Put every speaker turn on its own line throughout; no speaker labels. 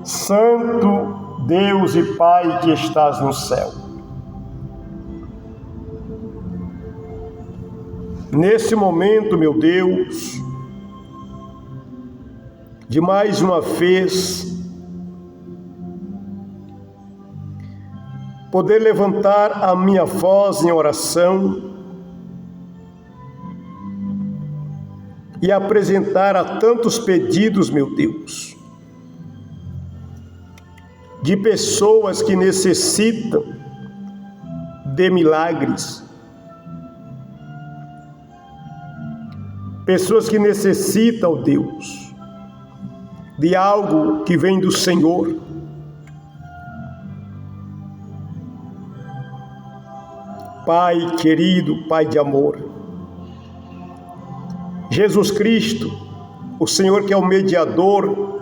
Santo Deus e Pai que estás no céu, nesse momento, meu Deus, de mais uma vez poder levantar a minha voz em oração e apresentar a tantos pedidos, meu Deus, de pessoas que necessitam de milagres, pessoas que necessitam, Deus, de algo que vem do Senhor. Pai querido, Pai de amor, Jesus Cristo, o Senhor que é o mediador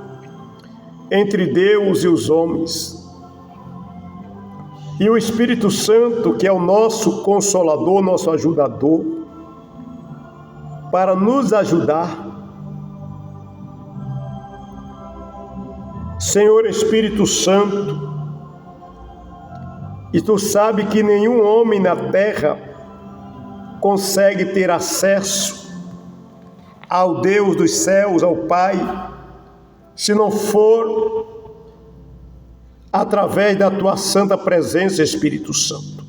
entre Deus e os homens, e o Espírito Santo, que é o nosso consolador, nosso ajudador, para nos ajudar. Senhor Espírito Santo, e tu sabe que nenhum homem na terra consegue ter acesso ao Deus dos céus, ao Pai, se não for através da tua santa presença, Espírito Santo.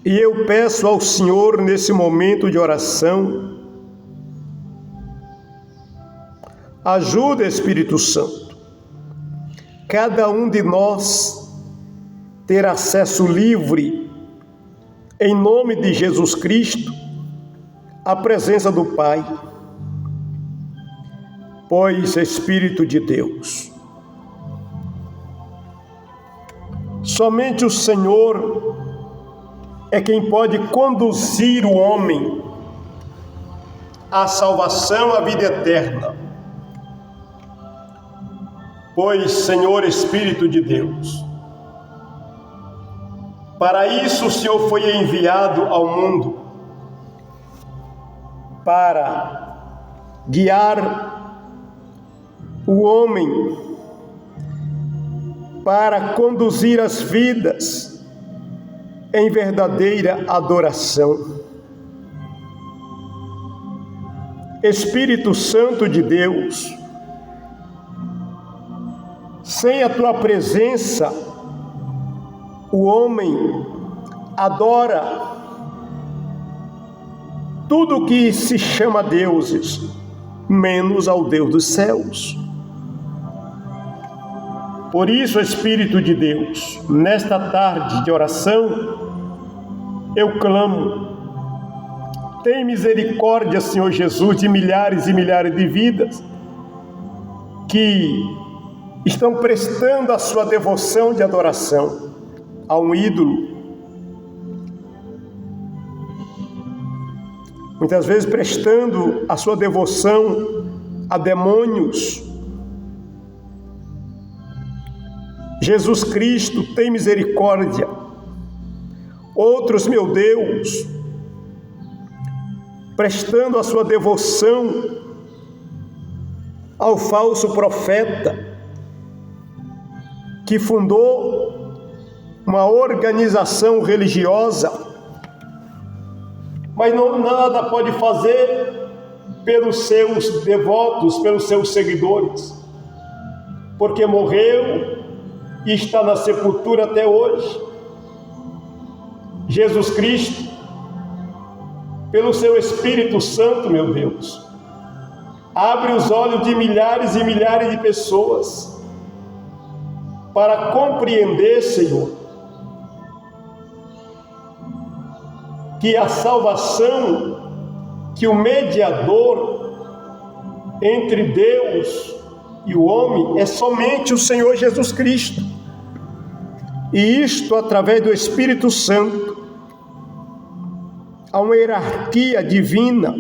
E eu peço ao Senhor, nesse momento de oração, ajuda, Espírito Santo, cada um de nós ter acesso livre, em nome de Jesus Cristo, à presença do Pai. Pois, Espírito de Deus, somente o Senhor é quem pode conduzir o homem à salvação, à vida eterna. Pois, Senhor Espírito de Deus, para isso o Senhor foi enviado ao mundo, para guiar o homem, para conduzir as vidas em verdadeira adoração. Espírito Santo de Deus, sem a tua presença, o homem adora tudo que se chama deuses, menos ao Deus dos céus. Por isso, Espírito de Deus, nesta tarde de oração, eu clamo, tem misericórdia, Senhor Jesus, de milhares e milhares de vidas que estão prestando a sua devoção de adoração a um ídolo. Muitas vezes prestando a sua devoção a demônios. Jesus Cristo, tem misericórdia. Outros, meu Deus, prestando a sua devoção ao falso profeta, que fundou uma organização religiosa, mas nada pode fazer pelos seus devotos, pelos seus seguidores, porque morreu e está na sepultura até hoje. Jesus Cristo, pelo seu Espírito Santo, meu Deus, abre os olhos de milhares e milhares de pessoas para compreender, Senhor, que a salvação, que o mediador entre Deus e o homem é somente o Senhor Jesus Cristo. E isto através do Espírito Santo. Há uma hierarquia divina,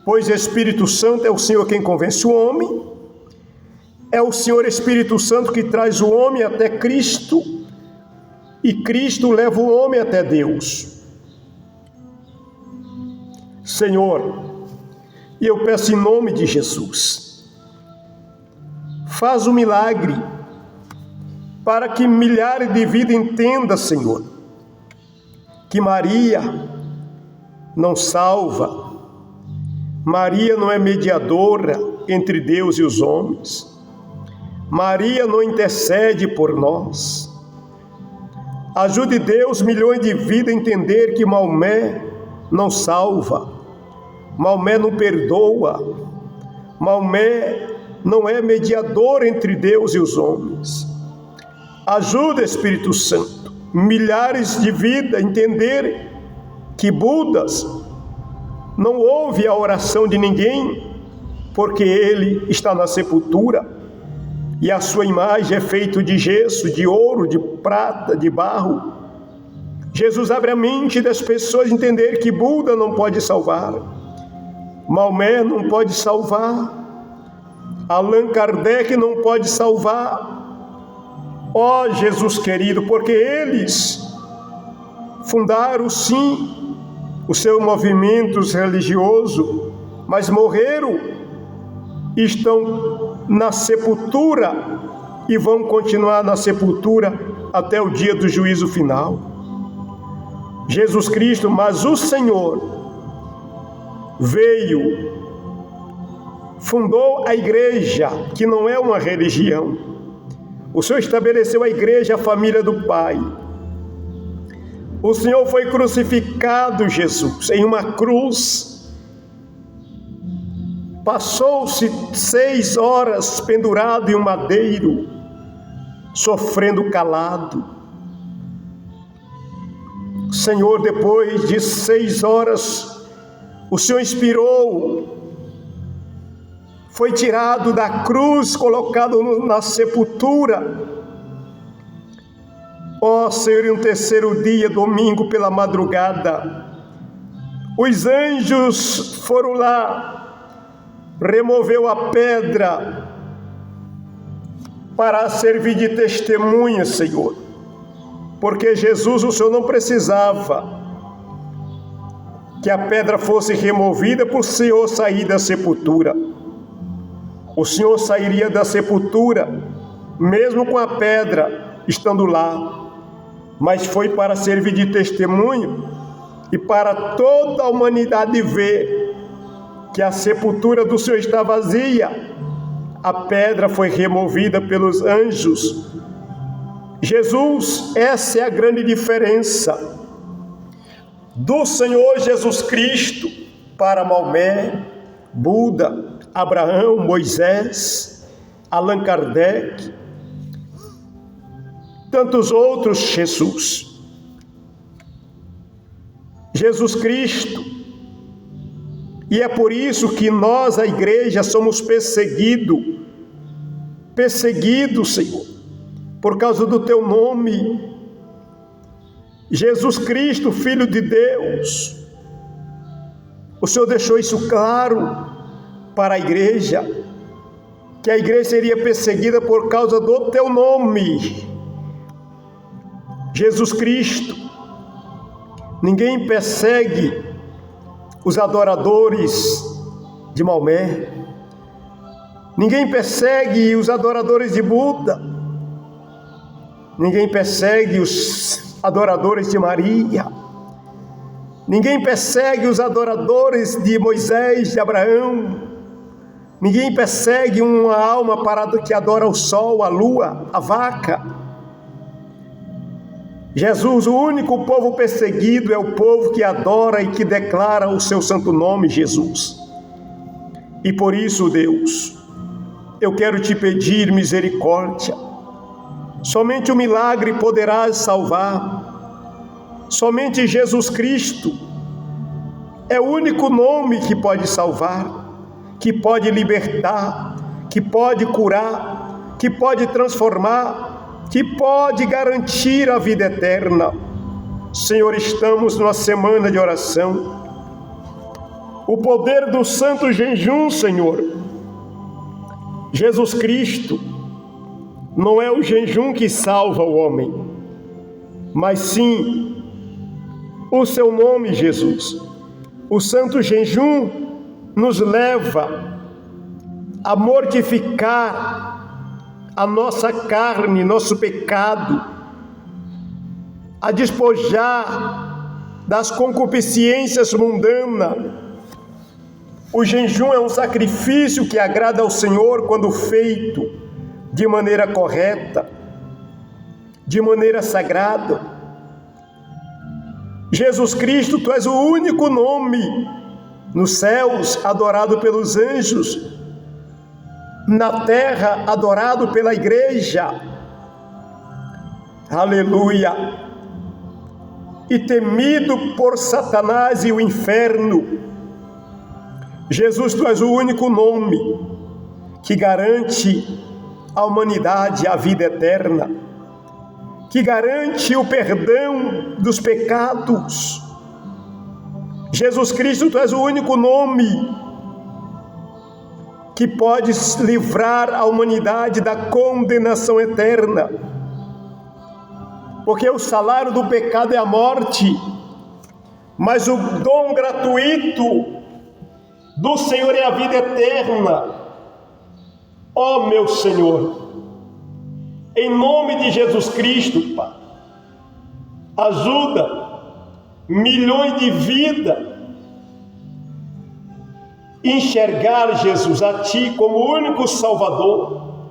pois o Espírito Santo é o Senhor quem convence o homem, é o Senhor Espírito Santo que traz o homem até Cristo, e Cristo leva o homem até Deus. Senhor, E eu peço em nome de Jesus, faz um milagre para que milhares de vidas entendam, Senhor, que Maria não salva, Maria não é mediadora entre Deus e os homens, Maria não intercede por nós. Ajude Deus milhões de vidas a entender que Maomé não salva, Maomé não perdoa, Maomé não é mediador entre Deus e os homens. Ajuda, Espírito Santo, milhares de vidas a entender que Budas não ouve a oração de ninguém, porque ele está na sepultura e a sua imagem é feita de gesso, de ouro, de prata, de barro. Jesus abre a mente das pessoas a entender que Buda não pode salvar, Maomé não pode salvar, Allan Kardec não pode salvar. Ó Jesus querido, porque eles fundaram sim o seu movimento religioso, mas morreram, estão na sepultura e vão continuar na sepultura até o dia do juízo final. Jesus Cristo, mas o Senhor veio, fundou a igreja, que não é uma religião. O Senhor estabeleceu a igreja, a família do Pai. O Senhor foi crucificado, Jesus, em uma cruz. Passou-se 6 horas pendurado em um madeiro, sofrendo calado. Senhor, depois de 6 horas, o Senhor expirou, foi tirado da cruz, colocado na sepultura. Ó Senhor, em um terceiro dia, domingo pela madrugada, os anjos foram lá, removeu a pedra para servir de testemunha, Senhor, porque Jesus, o Senhor não precisava que a pedra fosse removida por o Senhor sair da sepultura. O Senhor sairia da sepultura, mesmo com a pedra estando lá, mas foi para servir de testemunho e para toda a humanidade ver que a sepultura do Senhor está vazia. A pedra foi removida pelos anjos. Jesus, essa é a grande diferença do Senhor Jesus Cristo para Maomé, Buda, Abraão, Moisés, Allan Kardec, tantos outros. Jesus Cristo. E é por isso que nós, a igreja, somos perseguidos, Senhor, por causa do teu nome, Jesus Cristo, Filho de Deus. O Senhor deixou isso claro para a igreja, que a igreja seria perseguida por causa do teu nome, Jesus Cristo. Ninguém persegue os adoradores de Maomé, ninguém persegue os adoradores de Buda, ninguém persegue os adoradores de Maria, ninguém persegue os adoradores de Moisés, de Abraão. Ninguém persegue uma alma parada que adora o sol, a lua, a vaca. Jesus, o único povo perseguido, é o povo que adora e que declara o seu santo nome, Jesus. E por isso, Deus, eu quero te pedir misericórdia. Somente o milagre poderá salvar. Somente Jesus Cristo é o único nome que pode salvar, que pode libertar, que pode curar, que pode transformar, que pode garantir a vida eterna. Senhor, estamos numa semana de oração. O poder do santo jejum, Senhor. Jesus Cristo, não é o jejum que salva o homem, mas sim o seu nome, Jesus. O santo jejum nos leva a mortificar a nossa carne, nosso pecado, a despojar das concupiscências mundanas. O jejum é um sacrifício que agrada ao Senhor quando feito de maneira correta, de maneira sagrada. Jesus Cristo, tu és o único nome nos céus adorado pelos anjos, na terra adorado pela igreja. Aleluia! E temido por Satanás e o inferno. Jesus, tu és o único nome que garante à humanidade a vida eterna, que garante o perdão dos pecados. Jesus Cristo, tu és o único nome que pode livrar a humanidade da condenação eterna, porque o salário do pecado é a morte, mas o dom gratuito do Senhor é a vida eterna. Ó meu Senhor, em nome de Jesus Cristo, Pai, ajuda milhões de vidas enxergar, Jesus, a Ti como o único Salvador,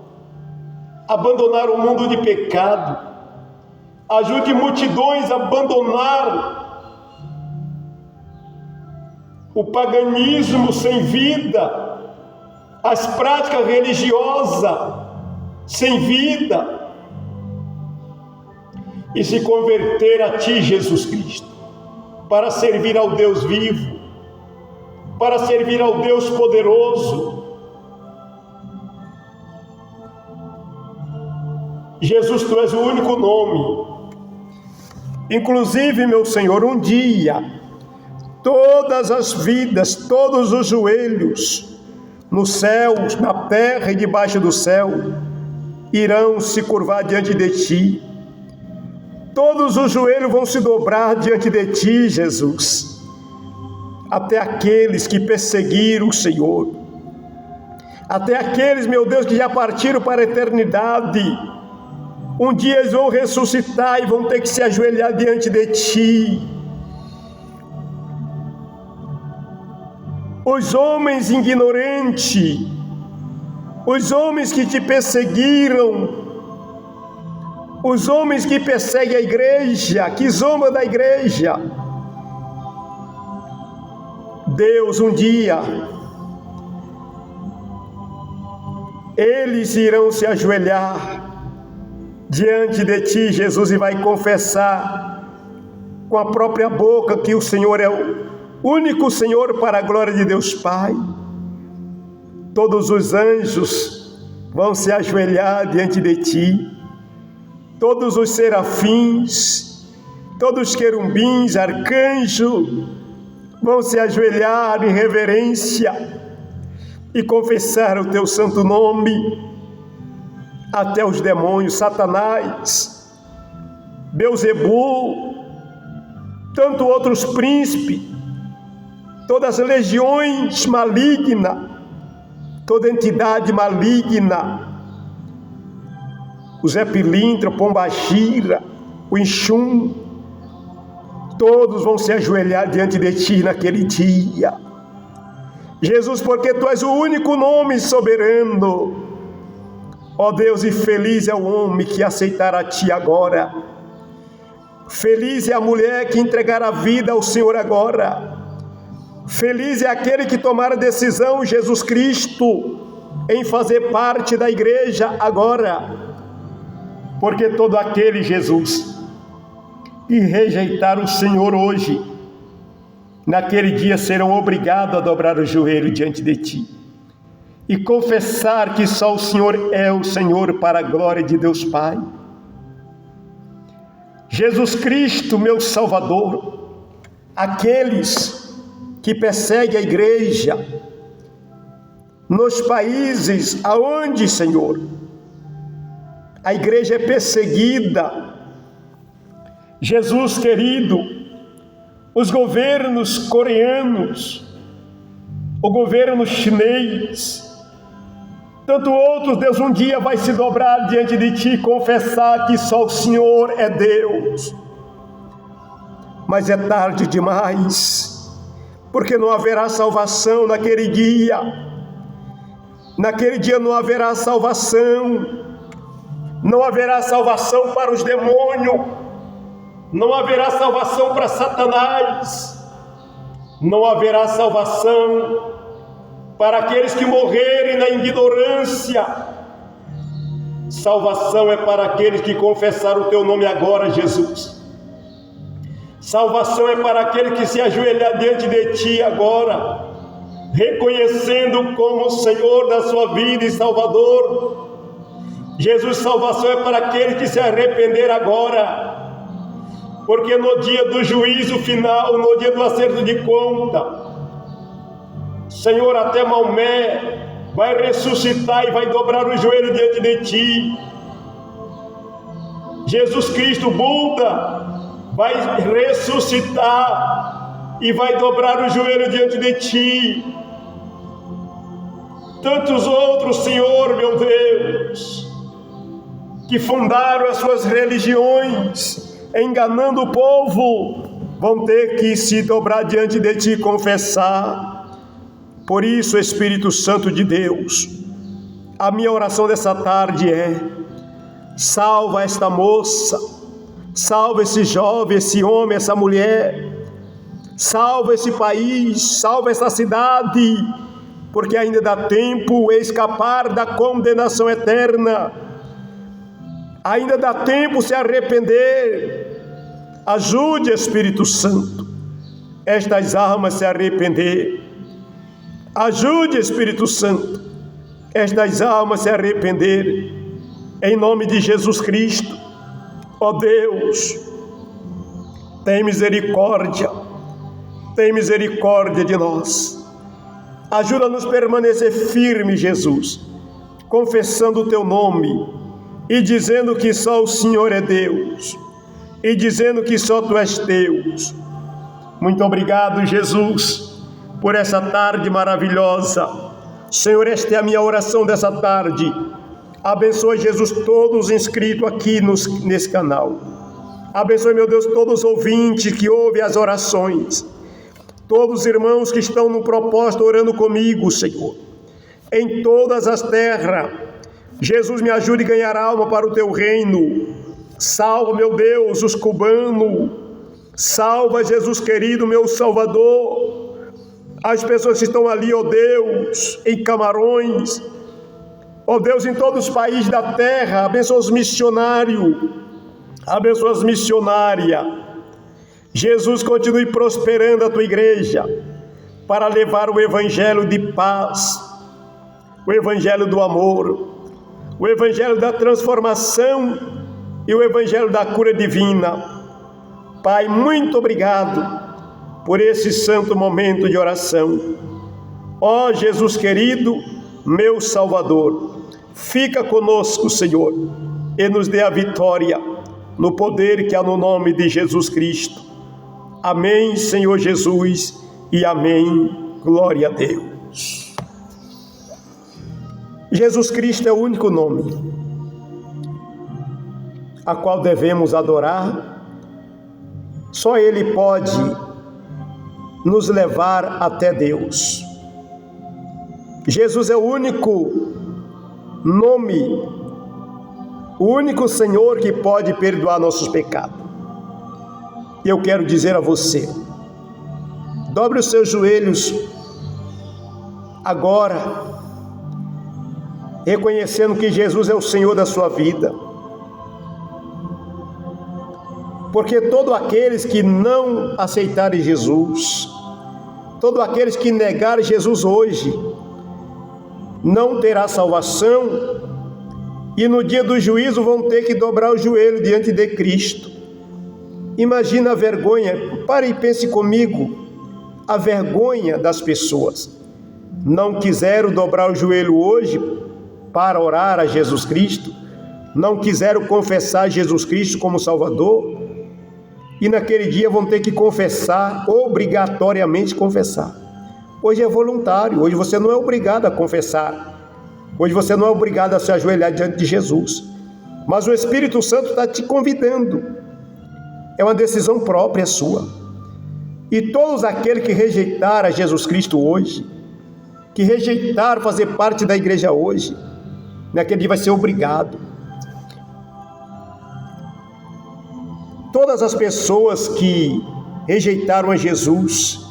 abandonar o mundo de pecado. Ajude multidões a abandonar o paganismo sem vida, as práticas religiosas sem vida, e se converter a Ti, Jesus Cristo, para servir ao Deus vivo, para servir ao Deus poderoso. Jesus, tu és o único nome. Inclusive, meu Senhor, um dia, todas as vidas, todos os joelhos, nos céus, na terra e debaixo do céu, irão se curvar diante de Ti. Todos os joelhos vão se dobrar diante de Ti, Jesus. Até aqueles que perseguiram o Senhor. Até aqueles, meu Deus, que já partiram para a eternidade. Um dia eles vão ressuscitar e vão ter que se ajoelhar diante de Ti. Os homens ignorantes, os homens que Te perseguiram, os homens que perseguem a igreja, que zombam da igreja. Deus, um dia, eles irão se ajoelhar diante de Ti, Jesus, e vai confessar com a própria boca que o Senhor é o único Senhor, para a glória de Deus Pai. Todos os anjos vão se ajoelhar diante de Ti, todos os serafins, todos os querubins, arcanjos, vão se ajoelhar em reverência e confessar o Teu santo nome. Até os demônios, Satanás, Beelzebu, tanto outros príncipes, todas as legiões malignas, toda entidade maligna, o Zé Pilintra, o Pombagira, o Inxum, todos vão se ajoelhar diante de Ti naquele dia. Jesus, porque Tu és o único nome soberano. Ó Deus, e feliz é o homem que aceitará a Ti agora. Feliz é a mulher que entregará a vida ao Senhor agora. Feliz é aquele que tomar a decisão, Jesus Cristo, em fazer parte da igreja agora. Porque todo aquele, Jesus, que rejeitar o Senhor hoje, naquele dia serão obrigados a dobrar o joelho diante de Ti e confessar que só o Senhor é o Senhor, para a glória de Deus Pai. Jesus Cristo, meu Salvador, aqueles que perseguem a igreja nos países aonde, Senhor, a igreja é perseguida, Jesus querido, os governos coreanos, o governo chinês, tanto outros, Deus um dia vai se dobrar diante de ti e confessar que só o Senhor é Deus. Mas é tarde demais, porque não haverá salvação naquele dia. Naquele dia não haverá salvação. Não haverá salvação para os demônios. Não haverá salvação para Satanás. Não haverá salvação para aqueles que morrerem na ignorância. Salvação é para aqueles que confessaram o teu nome agora, Jesus. Salvação é para aquele que se ajoelhar diante de ti agora, reconhecendo como o Senhor da sua vida e Salvador. Jesus, salvação é para aquele que se arrepender agora, porque no dia do juízo final, no dia do acerto de conta, Senhor, até Maomé vai ressuscitar e vai dobrar o joelho diante de ti. Jesus Cristo, Buda, vai ressuscitar e vai dobrar o joelho diante de ti. Tantos outros, Senhor, meu Deus, que fundaram as suas religiões, enganando o povo, vão ter que se dobrar diante de ti e confessar. Por isso, Espírito Santo de Deus, a minha oração dessa tarde é: salva esta moça, salva esse jovem, esse homem, essa mulher, salva esse país, salva essa cidade, porque ainda dá tempo de escapar da condenação eterna, ainda dá tempo de se arrepender. Ajude, Espírito Santo, estas almas a se arrepender. Ajude, Espírito Santo, estas almas a se arrepender, em nome de Jesus Cristo. Ó Deus, tem misericórdia de nós. Ajuda-nos a permanecer firme, Jesus, confessando o teu nome e dizendo que só o Senhor é Deus, e dizendo que só tu és Deus. Muito obrigado, Jesus, por essa tarde maravilhosa. Senhor, esta é a minha oração dessa tarde. Abençoe, Jesus, todos inscritos aqui nesse canal. Abençoe, meu Deus, todos os ouvintes que ouvem as orações. Todos os irmãos que estão no propósito orando comigo, Senhor. Em todas as terras. Jesus, me ajude a ganhar alma para o teu reino. Salva, meu Deus, os cubanos. Salva, Jesus querido, meu Salvador. As pessoas que estão ali, ó Deus, em Camarões, ó Deus, em todos os países da terra. Abençoa os missionários, abençoa as missionárias. Jesus, continue prosperando a tua igreja, para levar o evangelho de paz, o evangelho do amor, o evangelho da transformação e o evangelho da cura divina. Pai, muito obrigado por esse santo momento de oração. Ó Jesus querido, meu Salvador, fica conosco, Senhor, e nos dê a vitória no poder que há no nome de Jesus Cristo. Amém, Senhor Jesus, e amém. Glória a Deus. Jesus Cristo é o único nome a qual devemos adorar. Só Ele pode nos levar até Deus. Jesus é o único nome, o único Senhor que pode perdoar nossos pecados. E eu quero dizer a você: dobre os seus joelhos agora, reconhecendo que Jesus é o Senhor da sua vida. Porque todos aqueles que não aceitarem Jesus, todos aqueles que negarem Jesus hoje, não terá salvação, e no dia do juízo vão ter que dobrar o joelho diante de Cristo. Imagina a vergonha, pare e pense comigo, a vergonha das pessoas. Não quiseram dobrar o joelho hoje para orar a Jesus Cristo, não quiseram confessar Jesus Cristo como Salvador, e naquele dia vão ter que confessar, obrigatoriamente confessar. Hoje é voluntário, hoje você não é obrigado a confessar. Hoje você não é obrigado a se ajoelhar diante de Jesus. Mas o Espírito Santo está te convidando. É uma decisão própria sua. E todos aqueles que rejeitaram a Jesus Cristo hoje, que rejeitaram fazer parte da igreja hoje, naquele dia vai ser obrigado. Todas as pessoas que rejeitaram a Jesus,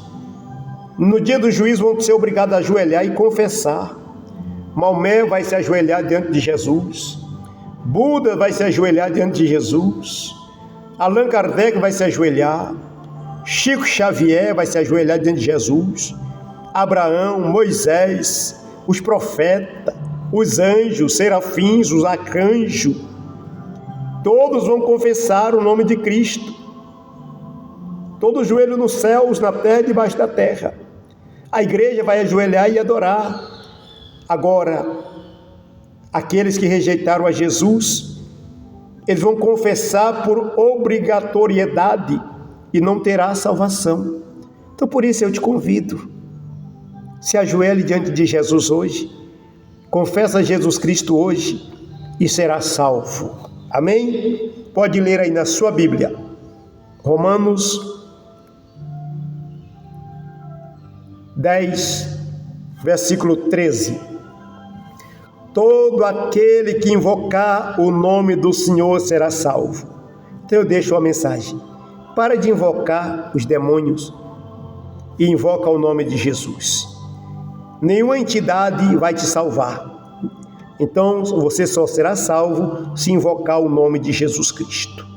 no dia do juízo vão ser obrigados a ajoelhar e confessar. Maomé vai se ajoelhar diante de Jesus. Buda vai se ajoelhar diante de Jesus. Allan Kardec vai se ajoelhar. Chico Xavier vai se ajoelhar diante de Jesus. Abraão, Moisés, os profetas, os anjos, serafins, os arcanjos, todos vão confessar o nome de Cristo. Todo joelho nos céus, na terra e debaixo da terra. A igreja vai ajoelhar e adorar. Agora, aqueles que rejeitaram a Jesus, eles vão confessar por obrigatoriedade e não terá salvação. Então, por isso eu te convido, se ajoelhe diante de Jesus hoje, confessa Jesus Cristo hoje e será salvo. Amém? Pode ler aí na sua Bíblia, Romanos 10, versículo 13. Todo aquele que invocar o nome do Senhor será salvo. Então eu deixo uma mensagem. Para de invocar os demônios e invoca o nome de Jesus. Nenhuma entidade vai te salvar. Então você só será salvo se invocar o nome de Jesus Cristo.